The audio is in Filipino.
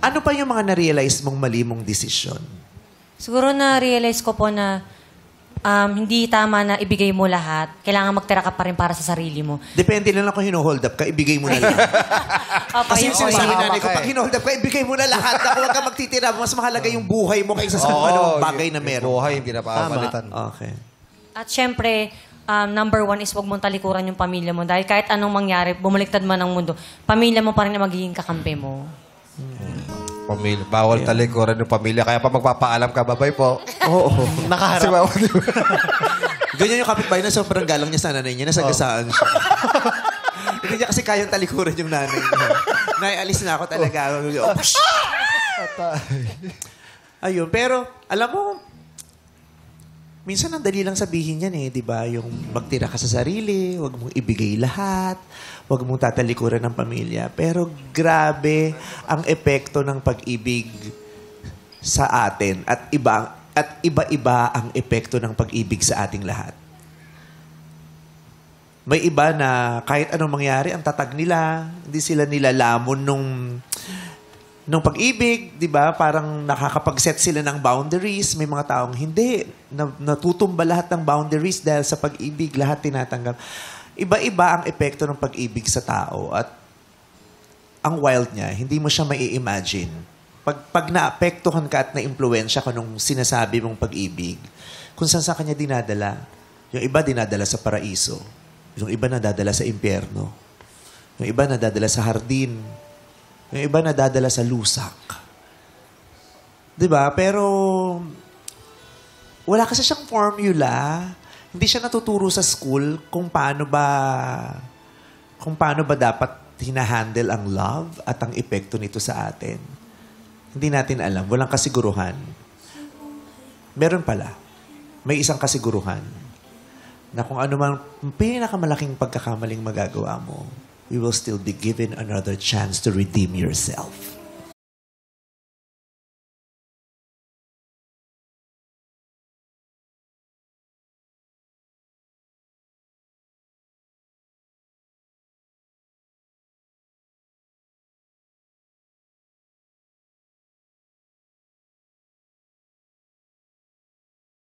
Ano pa yung mga na-realize mong mali mong desisyon? Siguro na-realize ko po na hindi tama na ibigay mo lahat. Kailangan magtira ka pa rin para sa sarili mo. Depende na lang kung hino-hold up ka, ibigay mo na lahat. Opo, Kasi yun yung po sinasabi yun. nanay ko, pag hino-hold up ka, ibigay mo na lahat. Ako, huwag ka magtitira. Mas mahalaga yung buhay mo kaysa sa anong bagay na meron. Buhay, hindi na papalitan. Okay. At syempre, number one is huwag mong talikuran yung pamilya mo. Dahil kahit anong mangyari, bumaliktad man ang mundo, pamilya mo pa rin na magiging kakampi mo. Pamilya. Bawal talikuran yung pamilya. Kaya pa magpapaalam ka, babay po. Oo. Nakaharap. Ganyan yung kapitbahay na sobrang galang niya sa nanay niya. Nasagasaan siya. Hindi niya kasi kayang talikuran yung nanay niya. Nay, alis na ako talaga. Ayun. Pero, alam mo, minsan ang dali lang sabihin yan di ba? Yung magtira ka sa sarili, huwag mong ibigay lahat, huwag mong tatalikuran ng pamilya. Pero grabe ang epekto ng pag-ibig sa atin at iba-iba ang epekto ng pag-ibig sa ating lahat. May iba na kahit anong mangyari, ang tatag nila, hindi sila nilalamon nung pag-ibig, di ba? Parang nakakapag-set sila ng boundaries. May mga taong hindi. Natutumba lahat ng boundaries dahil sa pag-ibig, lahat tinatanggap. Iba-iba ang epekto ng pag-ibig sa tao. At ang wild niya, hindi mo siya mai-imagine. Pag naapektuhan ka at na-impluensya ka nung sinasabi mong pag-ibig, kung saan sa kanya dinadala. Yung iba dinadala sa paraiso. Yung iba nadadala sa impyerno. Yung iba nadadala sa hardin. Yung iba nadadala sa lusak. 'Di ba? Pero wala kasi siyang formula. Hindi siya natuturo sa school kung paano ba dapat hinahandle ang love at ang epekto nito sa atin. Hindi natin alam. Walang kasiguruhan. Meron pala. May isang kasiguruhan na kung ano man pinakamalaking pagkakamaling magagawa mo, you will still be given another chance to redeem yourself.